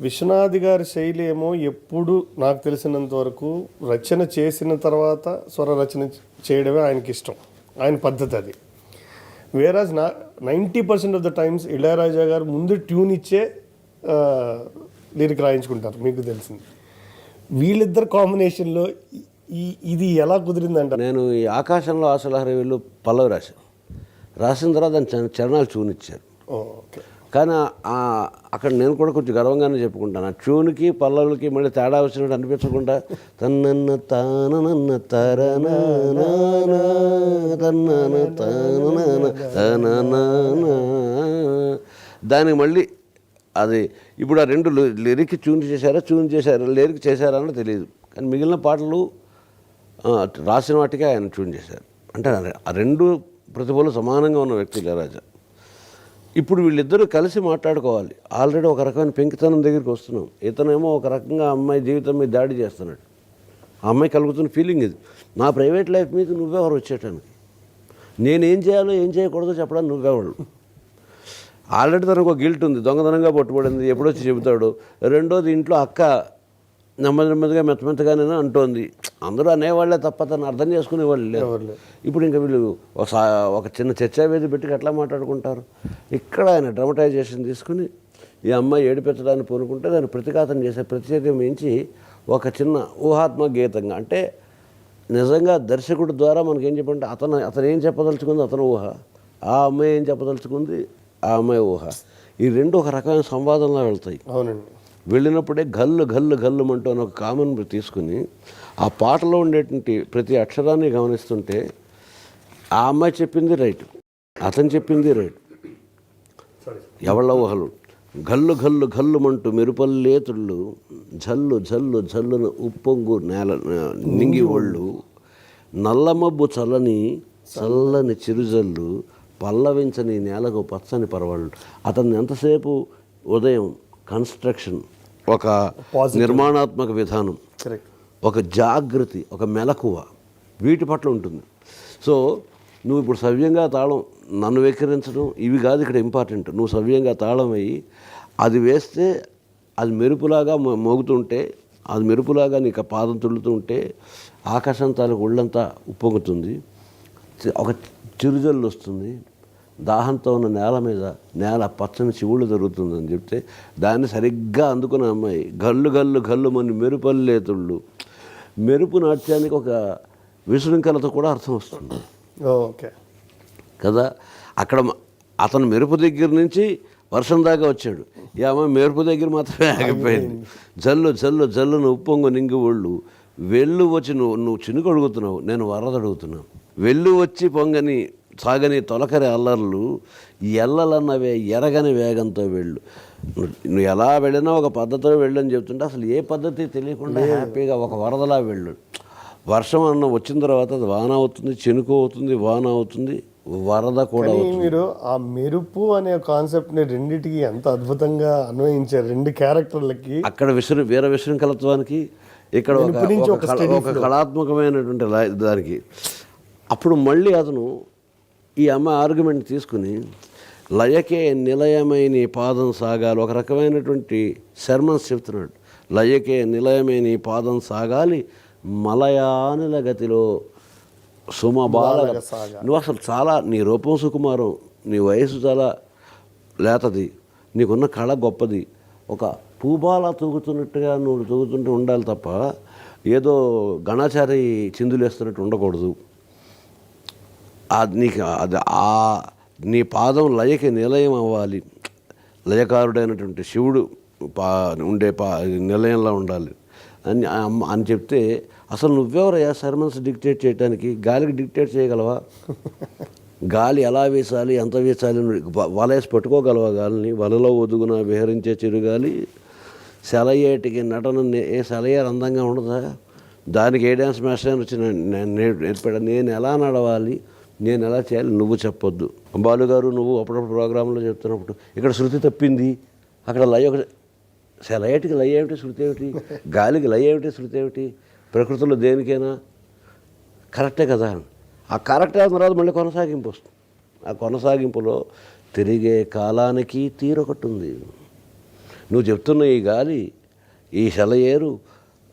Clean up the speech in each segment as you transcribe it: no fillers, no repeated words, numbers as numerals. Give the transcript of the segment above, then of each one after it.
విశ్వనాథ్ గారి శైలి ఏమో ఎప్పుడు నాకు తెలిసినంత వరకు రచన చేసిన తర్వాత స్వర రచన చేయడమే ఆయనకి ఇష్టం, ఆయన పద్ధతి అది. వేరాజ్ 90% ఆఫ్ ద టైమ్స్ ఇళయరాజా గారు ముందు ట్యూన్ ఇచ్చే లిరిక్ రాయించుకుంటారు, మీకు తెలిసింది. వీళ్ళిద్దరు కాంబినేషన్లో ఇది ఎలా కుదిరిందంట? నేను ఈ ఆకాశంలో ఆశలహరి వీళ్ళు పల్లవి రాసిన తర్వాత దాని చరణాలు ట్యూన్ ఇచ్చారు. ఓకే. కానీ అక్కడ నేను కూడా కొంచెం గర్వంగానే చెప్పుకుంటాను, ఆ ట్యూన్కి పల్లవులకి మళ్ళీ తేడా వచ్చినట్టు అనిపించకుండా తన్నన్న తానన్న తరన తన్నన తానన దానికి మళ్ళీ అది ఇప్పుడు ఆ రెండు లిరిక్ ట్యూన్ చేశారా లిరిక్ చేశారా అని తెలియదు. కానీ మిగిలిన పాటలు రాసిన వాటికే ఆయన ట్యూన్ చేశారు. అంటే ఆ రెండు ప్రతిభలు సమానంగా ఉన్న వ్యక్తి ఇళయరాజా. ఇప్పుడు వీళ్ళిద్దరూ కలిసి మాట్లాడుకోవాలి. ఆల్రెడీ ఒక రకమైన పెంకితనం దగ్గరికి వస్తున్నాం. ఇతనేమో ఒక రకంగా అమ్మాయి జీవితం మీద దాడి చేస్తున్నాడు. ఆ అమ్మాయి కలుగుతున్న ఫీలింగ్ ఇది. నా ప్రైవేట్ లైఫ్ మీద నువ్వెవరు వచ్చేటానికి, నేనేం చేయాలో ఏం చేయకూడదో చెప్పడానికి నువ్వెవరు. ఆల్రెడీ తనకు ఒక గిల్ట్ ఉంది, దొంగతనంగా పట్టుబడింది, ఎప్పుడొచ్చి చెబుతాడు. రెండోది ఇంట్లో అక్క నెమ్మదిగా మెత్తగానే అంటోంది. అందరూ అనేవాళ్ళే తప్ప తను అర్థం చేసుకునేవాళ్ళు లేరు. ఇప్పుడు ఇంకా వీళ్ళు ఒక చిన్న చర్చావేది పెట్టి ఎట్లా మాట్లాడుకుంటారు. ఇక్కడ ఆయన డ్రామటైజేషన్ తీసుకుని ఈ అమ్మాయి ఏడిపెట్టడానికి పూనుకుంటే దాన్ని ప్రతిఘాతం చేసే ప్రతిచర్య మించి ఒక చిన్న ఊహాత్మక గీతంగా, అంటే నిజంగా దర్శకుడి ద్వారా మనకేం చెప్పంటే అతను ఏం చెప్పదలుచుకుంది అతను ఊహ, ఆ అమ్మాయి ఏం చెప్పదలుచుకుంది ఆ అమ్మాయి ఊహ. ఈ రెండు ఒక రకమైన సంవాదంలో వెళ్తాయి. అవునండి. వెళ్ళినప్పుడే గల్లు గల్లు గల్లుమంటూ అని ఒక కామన్ తీసుకుని ఆ పాటలో ఉండేటువంటి ప్రతి అక్షరాన్ని గమనిస్తుంటే ఆ అమ్మాయి చెప్పింది రైట్, అతను చెప్పింది రైట్. ఎవళ్ళ ఊహలు గల్లు గల్లు గల్లుమంటూ మెరుపల్లేతుళ్ళు జల్లు జల్లు జల్లును ఉప్పొంగు నేల నింగి ఒళ్ళు నల్లమబ్బు చల్లని చిరుజల్లు పల్లవించని నేలకు పచ్చని పరవాళ్ళు. అతన్ని ఎంతసేపు ఉదయం కన్స్ట్రక్షన్, ఒక నిర్మాణాత్మక విధానం, ఒక జాగృతి, ఒక మెలకువ వీటి పట్ల ఉంటుంది. సో నువ్వు ఇప్పుడు సవ్యంగా తాళం నన్ను వెక్కిరించడం ఇవి కాదు ఇక్కడ ఇంపార్టెంట్. నువ్వు సవ్యంగా తాళం అయ్యి అది వేస్తే అది మెరుపులాగా మోగుతుంటే, అది మెరుపులాగా నీకు పాదం తుళ్ళుతూ ఉంటే ఆకాశం తాలూకు ఒళ్ళంతా ఉప్పొంగుతుంది, ఒక చిరుజల్లు వస్తుంది, దాహంతో ఉన్న నేల పచ్చని శివుళ్ళు జరుగుతుందని చెప్తే దాన్ని సరిగ్గా అందుకున్న అమ్మాయి గల్లు గల్లు గల్లు మన మెరుపల్లేతుళ్ళు. మెరుపు నాట్యానికి ఒక విశృంఖలతో కూడా అర్థం వస్తుంది. ఓకే కదా. అక్కడ అతను మెరుపు దగ్గర నుంచి వర్షం దాకా వచ్చాడు, ఈ అమ్మాయి మెరుపు దగ్గర మాత్రమే ఆగిపోయింది. జల్లు జల్లు జల్లును ఉప్పొంగు నింగి ఒళ్ళు వెళ్ళు వచ్చి నువ్వు చినుకు అడుగుతున్నావు, నేను వరద అడుగుతున్నావు. వెళ్ళు వచ్చి పొంగని సాగని తొలకరి అల్లర్లు ఎల్లలన్నవే ఎరగని వేగంతో వెళ్ళు. నువ్వు ఎలా వెళ్ళినా ఒక పద్ధతిలో వెళ్ళని చెప్తుంటే అసలు ఏ పద్ధతి తెలియకుండా హ్యాపీగా ఒక వరదలా వెళ్ళు. వర్షం అన్న వచ్చిన తర్వాత అది వాన అవుతుంది, చినుకు అవుతుంది, వాన అవుతుంది, వరద కూడా అవుతుంది. మీరు ఆ మెరుపు అనే కాన్సెప్ట్ని రెండింటికి ఎంత అద్భుతంగా అన్వయించారు, రెండు క్యారెక్టర్లకి. అక్కడ వీర విశృంఖలత్వానికి, ఇక్కడ ఒక కళాత్మకమైనటువంటి దానికి. అప్పుడు మళ్ళీ అతను ఈ అమ్మాయి ఆర్గ్యుమెంట్ తీసుకుని లయకే నిలయమై నీ పాదం సాగాలి, ఒక రకమైనటువంటి శర్మన్స్ చెప్తున్నాడు. లయకే నిలయమై నీ పాదం సాగాలి మలయానిల గతిలో సుమబాల. నువ్వు అసలు చాలా, నీ రూపం సుకుమారం, నీ వయసు చాలా లేతది, నీకున్న కళ గొప్పది, ఒక పూబాల తూగుతున్నట్టుగా నువ్వు తూగుతుంటూ ఉండాలి తప్ప ఏదో గణాచారి చిందులేస్తున్నట్టు ఉండకూడదు. నీకు అది నీ పాదం లయకి నిలయం అవ్వాలి, లయకారుడైనటువంటి శివుడు ఉండే నిలయంలో ఉండాలి అని చెప్తే, అసలు నువ్వెవరయ్యా సర్మన్స్ డిక్టేట్ చేయడానికి? గాలికి డిక్టేట్ చేయగలవా? గాలి ఎలా వీసాలి, ఎంత వీసాలి, వలేసి పట్టుకోగలవా గాలిని? వలలో ఒదుగున విహరించే చిరుగాలి సెలయేటికి నటన సెలయేరు అందంగా ఉండదా? దానికి ఏ డ్యాన్స్ మాస్టర్ అని వచ్చి నేర్పాడు. నేను ఎలా నడవాలి, నేను ఎలా చేయాలి నువ్వు చెప్పొద్దు. బాలుగారు నువ్వు అప్పుడప్పుడు ప్రోగ్రాంలో చెప్తున్నప్పుడు ఇక్కడ శృతి తప్పింది, అక్కడ లయ ఒకటి, సెలయేటికి లయ ఏమిటి, శృతి ఏమిటి, గాలికి లయ ఏమిటి, శృతి ఏమిటి, ప్రకృతిలో దేనికైనా కరెక్టే కదా. ఆ కరెక్ట్ అయిన తర్వాత మళ్ళీ కొనసాగింపు వస్తుంది. ఆ కొనసాగింపులో తిరిగే కాలానికి తీరొకటి ఉంది. నువ్వు చెప్తున్న ఈ గాలి, ఈ సెలయేరు,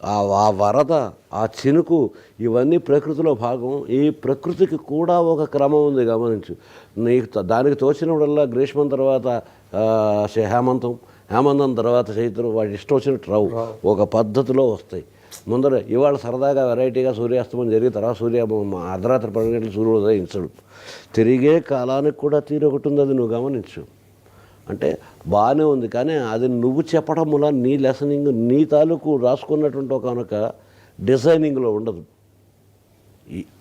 ఆ వరద, ఆ చినుకు, ఇవన్నీ ప్రకృతిలో భాగం. ఈ ప్రకృతికి కూడా ఒక క్రమం ఉంది, గమనించు. నీకు దానికి తోచినప్పుడల్లా గ్రీష్మం తర్వాత హేమంతం తర్వాత చైత్రం, వాటి ఇష్టం వచ్చినట్టు రావు, ఒక పద్ధతిలో వస్తాయి. ముందర ఇవాళ సరదాగా వెరైటీగా సూర్యాస్తమం జరిగి తర్వాత అర్ధరాత్రి 12 గంటలు సూర్యుడు ఉదయించడు. తిరిగే కాలానికి కూడా తీరు ఒకటి ఉంది, అది నువ్వు గమనించు. అంటే బాగానే ఉంది, కానీ అది నువ్వు చెప్పడం వల్ల నీ లెసనింగ్, నీ తాలూకు రాసుకున్నటువంటి ఒక డిజైనింగ్లో ఉండదు.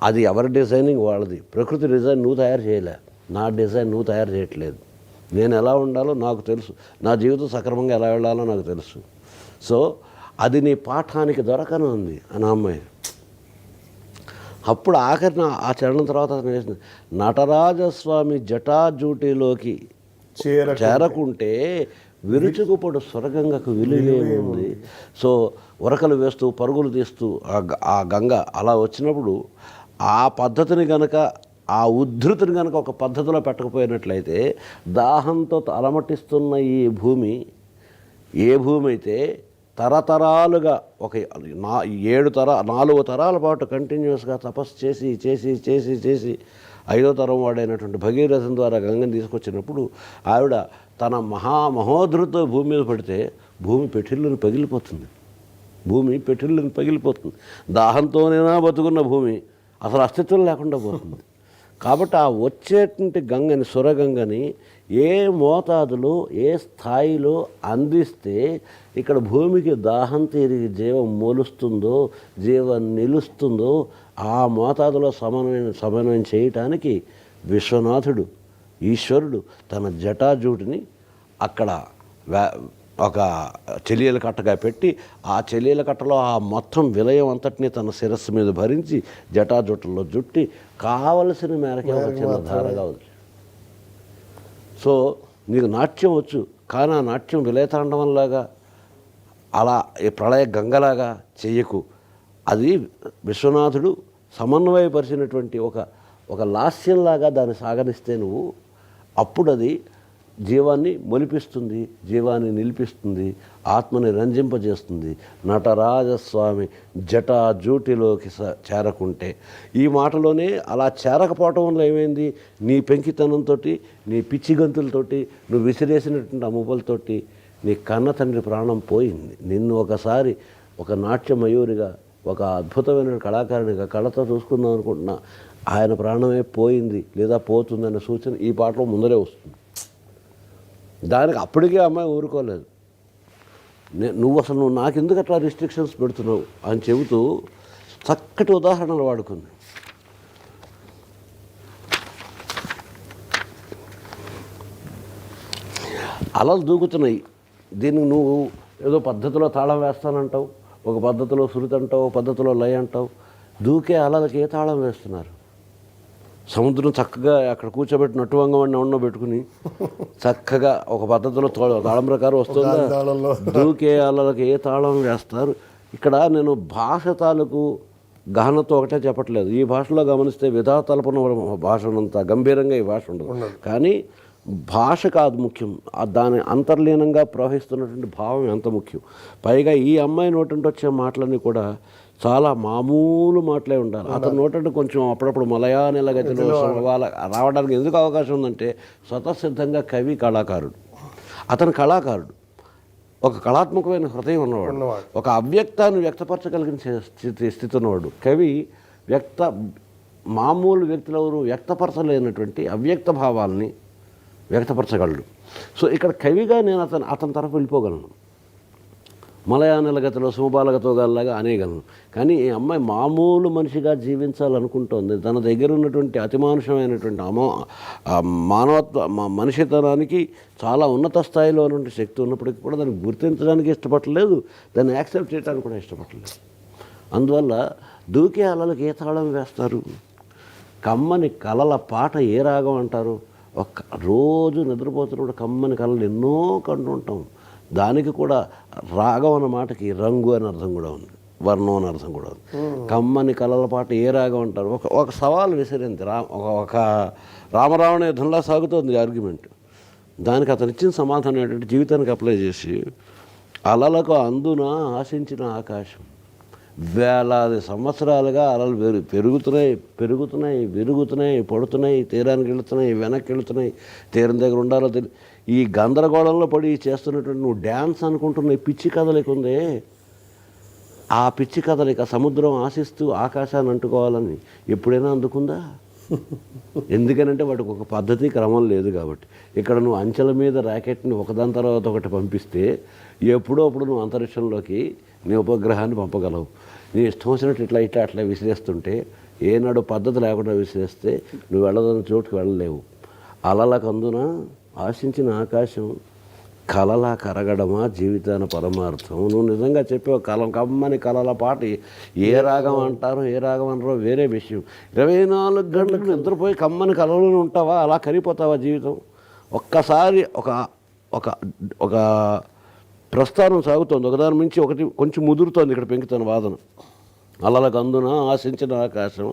అది ఎవరి డిజైనింగ్ వాళ్ళది. ప్రకృతి డిజైన్ నువ్వు తయారు చేయలే, నా డిజైన్ నువ్వు తయారు చేయట్లేదు. నేను ఎలా ఉండాలో నాకు తెలుసు, నా జీవితం సక్రమంగా ఎలా వెళ్ళాలో నాకు తెలుసు. సో అది నీ పాఠానికి దొరకను ఉంది అని అమ్మాయి. అప్పుడు ఆఖరిన ఆ చరణం తర్వాత అతను వేసింది, నటరాజస్వామి జటాజూటిలోకి చేరకుంటే విరుచుకుపడు స్వర్గంగకు విలువేముంది. సో ఉరకలు వేస్తూ పరుగులు తీస్తూ ఆ గంగ అలా వచ్చినప్పుడు ఆ పద్ధతిని గనక, ఆ ఉద్ధృతిని కనుక ఒక పద్ధతిలో పెట్టకపోయినట్లయితే, దాహంతో అలమటిస్తున్న ఈ భూమి ఏ భూమి అయితే తరతరాలుగా ఒక 4 తరాల పాటు కంటిన్యూస్గా తపస్సు చేసి చేసి చేసి చేసి 5వ తరం వాడైనటువంటి భగీరథం ద్వారా గంగని తీసుకొచ్చినప్పుడు ఆవిడ తన మహోధృతో భూమి మీద పడితే భూమి పెటిల్లుని పగిలిపోతుంది. దాహంతోనైనా బతుకున్న భూమి అసలు అస్తిత్వం లేకుండా పోతుంది. కాబట్టి ఆ వచ్చేటువంటి గంగని, సురగంగని ఏ మోతాదులో, ఏ స్థాయిలో అందిస్తే ఇక్కడ భూమికి దాహం తీరి జీవం మొలుస్తుందో, జీవం నిలుస్తుందో, ఆ మోతాదులో సమన్వయం చేయటానికి విశ్వనాథుడు, ఈశ్వరుడు తన జటాజూటిని అక్కడ ఒక చెలియల కట్టగా పెట్టి, ఆ చెలియల కట్టలో ఆ మొత్తం విలయం అంతటినీ తన శిరస్సు మీద భరించి జటాజుట్టల్లో జుట్టి కావలసిన మేరకే ఒక చిన్న ధారగా వదిలి. సో నీకు నాట్యం వచ్చు, కానీ ఆ నాట్యం విలయతాండవంలాగా అలా ప్రళయ గంగలాగా చెయ్యకు. అది విశ్వనాథుడు సమన్వయపరిచినటువంటి ఒక లాస్యంలాగా దాన్ని సాగనిస్తే నువ్వు, అప్పుడు అది జీవాన్ని మొలిపిస్తుంది, జీవాన్ని నిలిపిస్తుంది, ఆత్మని రంజింపజేస్తుంది. నటరాజస్వామి జటాజూటిలోకి చేరకుంటే, ఈ మాటలోనే అలా చేరకపోవటం వల్ల ఏమైంది, నీ పెంకితనంతో, నీ పిచ్చి గంతులతోటి, నువ్వు విసిరేసినటువంటి అమ్ముపలతోటి నీ కన్న తండ్రి ప్రాణం పోయింది. నిన్ను ఒకసారి ఒక నాట్య మయూరిగా, ఒక అద్భుతమైన కళాకారునిగా కళతో చూసుకుందాం అనుకుంటున్నా, ఆయన ప్రాణమే పోయింది లేదా పోతుందనే సూచన ఈ పాటలో ముందరే వస్తుంది. దానికి అప్పటికే అమ్మాయి ఊరుకోలేదు. నువ్వు నాకెందుకు అట్లా రిస్ట్రిక్షన్స్ పెడుతున్నావు అని చెబుతూ చక్కటి ఉదాహరణలు వాడుకుంది. అలలు దూకుతున్నాయి, దీనికి నువ్వు ఏదో పద్ధతిలో తాళం వేస్తానంటావు, ఒక పద్ధతిలో శృతి అంటావు, ఒక పద్ధతిలో లయ అంటావు. దూకే అలలకి ఏ తాళం వేస్తున్నారు? సముద్రం చక్కగా అక్కడ కూర్చోబెట్టి నట్టువంగం ఉన్న పెట్టుకుని చక్కగా ఒక పద్ధతిలో తాళం ప్రకారం వస్తుందా? దూకే అలలకి ఏ తాళం వేస్తారు? ఇక్కడ నేను భాష తాలూకు గహనతో ఒకటే చెప్పట్లేదు. ఈ భాషలో గమనిస్తే విధాతలపన భాష ఉన్నంత గంభీరంగా ఈ భాష ఉండదు. కానీ భాష కాదు ముఖ్యం, దాని అంతర్లీనంగా ప్రవహిస్తున్నటువంటి భావం ఎంత ముఖ్యం. పైగా ఈ అమ్మాయి నోటంటే వచ్చే మాటలన్నీ కూడా చాలా మామూలు మాటలే ఉండాలి. అతని నోటంటే కొంచెం అప్పుడప్పుడు మలయాళ గతిలో రావడానికి ఎందుకు అవకాశం ఉందంటే, స్వతసిద్ధంగా కవి, కళాకారుడు. అతను కళాకారుడు, ఒక కళాత్మకమైన హృదయం ఉన్నవాడు, ఒక అవ్యక్తాన్ని వ్యక్తపరచగలిగిన స్థితి ఉన్నవాడు. కవి మామూలు వ్యక్తులు ఎవరు వ్యక్తపరచలేనటువంటి అవ్యక్త భావాల్ని వ్యక్తపరచగలడు. సో ఇక్కడ కవిగా నేను అతని తరఫు వెళ్ళిపోగలను, మలయాళ గతిలో సుమబాలగతో గారిలాగా అనేయగలను. కానీ ఈ అమ్మాయి మామూలు మనిషిగా జీవించాలనుకుంటోంది. తన దగ్గర ఉన్నటువంటి అతిమానుషమైనటువంటి మనిషితనానికి చాలా ఉన్నత స్థాయిలో ఉన్నటువంటి శక్తి ఉన్నప్పటికీ కూడా దాన్ని గుర్తించడానికి ఇష్టపడలేదు, దాన్ని యాక్సెప్ట్ చేయడానికి కూడా ఇష్టపడలేదు. అందువల్ల దూకే అలలకు ఏ తాళం వేస్తారు? కమ్మని కలల పాట ఏ రాగం అంటారు? రోజు నిద్రపోతున్నప్పుడు కమ్మని కళలు ఎన్నో కంటుంటాం. దానికి కూడా రాగం అన్న మాటకి రంగు అని అర్థం కూడా ఉంది, వర్ణం అని అర్థం కూడా ఉంది. కమ్మని కళల పాట ఏ రాగం అంటారు? ఒక సవాల్ విసిరింది. ఒక రామరావణ యుద్ధంలా సాగుతోంది ఆర్గ్యుమెంట్. దానికి అతను ఇచ్చిన సమాధానం ఏంటంటే జీవితానికి అప్లై చేసి అలలకు అందున ఆశించిన ఆకాశం. వేలాది సంవత్సరాలుగా అలలు పెరుగుతున్నాయి, విరుగుతున్నాయి, పడుతున్నాయి, తీరానికి వెళుతున్నాయి, వెనక్కి వెళుతున్నాయి, తీరం దగ్గర ఉండాలో ఈ గందరగోళంలో పడి చేస్తున్నటువంటి నువ్వు డ్యాన్స్ అనుకుంటున్న ఈ పిచ్చి కదలిక ఉందే, ఆ పిచ్చి కదలిక సముద్రం ఆశిస్తూ ఆకాశాన్ని అంటుకోవాలని ఎప్పుడైనా అందుకుందా? ఎందుకనంటే వాటికి ఒక పద్ధతి క్రమం లేదు కాబట్టి. ఇక్కడ నువ్వు అంచెల మీద ర్యాకెట్ని ఒకదాని తర్వాత ఒకటి పంపిస్తే ఎప్పుడో అప్పుడు నువ్వు అంతరిక్షంలోకి నీ ఉపగ్రహాన్ని పంపగలవు. నీ ఇష్టం వచ్చినట్టు ఇట్లా అట్లా విసిరేస్తుంటే, ఏనాడు పద్ధతి లేకుండా విసిరేస్తే నువ్వు వెళ్ళదన్న చోటుకు వెళ్ళలేవు. అలలకు అందున ఆశించిన ఆకాశం కలలా కరగడమా జీవితాన పరమార్థం. నువ్వు నిజంగా చెప్పే కమ్మని కలల పాట ఏ రాగం అంటారో ఏ రాగం అంటారో వేరే విషయం. 24 గంటలకు నిద్రపోయి కమ్మని కలలోనే ఉంటావా? అలా కరిగిపోతావా జీవితం? ఒక్కసారి ఒక ఒక ప్రస్థానం సాగుతోంది, ఒకదాని మించి ఒకటి కొంచెం ముదురుతోంది. ఇక్కడ పెంకుతాను వాదన. అలలకు అందున ఆశించిన ఆకాశం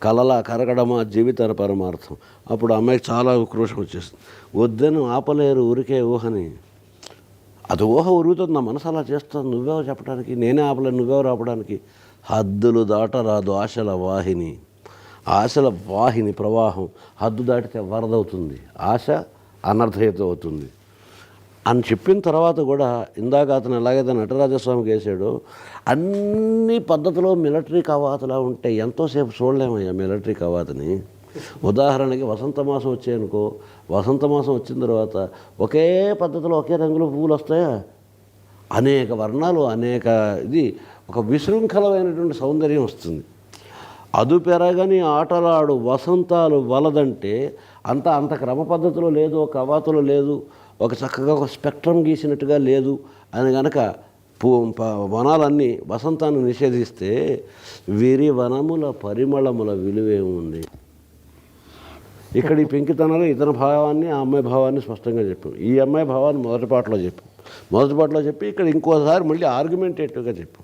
కలలా కరగడమా జీవితాన పరమార్థం. అప్పుడు అమ్మాయికి చాలా ఉక్రోషం వచ్చేస్తుంది. వద్దని ఆపలేరు ఊరికే ఊహని. అది ఊహ ఉరుగుతుంది, నా మనసు అలా చేస్తుంది. నువ్వెవో చెప్పడానికి, నేనే ఆపలేను, నువ్వెవరు ఆపడానికి? హద్దులు దాటరాదు ఆశల వాహిని. ఆశల వాహిని ప్రవాహం హద్దు దాటితే వరదవుతుంది, ఆశ అనర్థయత అవుతుంది అని చెప్పిన తర్వాత కూడా ఇందాక అతను ఎలాగైతే నటరాజస్వామికి వేసాడో అన్ని పద్ధతిలో మిలిటరీ కవాతులా ఉంటే ఎంతోసేపు చూడలేమయ్యా మిలిటరీ కవాతుని. ఉదాహరణకి వసంత మాసం వచ్చాయనుకో, వసంత మాసం వచ్చిన తర్వాత ఒకే పద్ధతిలో ఒకే రంగులో పువ్వులు వస్తాయా? అనేక వర్ణాలు, అనేక ఇది ఒక విశృంఖలమైనటువంటి సౌందర్యం వస్తుంది. అదు పెరగని ఆటలాడు వసంతాలు వలదంటే అంత క్రమ పద్ధతిలో లేదు, ఒక కవాతులో లేదు, ఒక చక్కగా ఒక స్పెక్ట్రమ్ గీసినట్టుగా లేదు అని గనక వనాలన్నీ వసంతాన్ని నిషేధిస్తే వీరి వనముల పరిమళముల విలువేముంది? ఇక్కడ ఈ పెంకితనంలో ఇతని భావాన్ని, ఆ అమ్మాయి భావాన్ని స్పష్టంగా చెప్పాం. ఈ అమ్మాయి భావాన్ని మొదటి పాటలో చెప్పి ఇక్కడ ఇంకోసారి మళ్ళీ ఆర్గ్యుమెంటేటివ్గా చెప్పాం.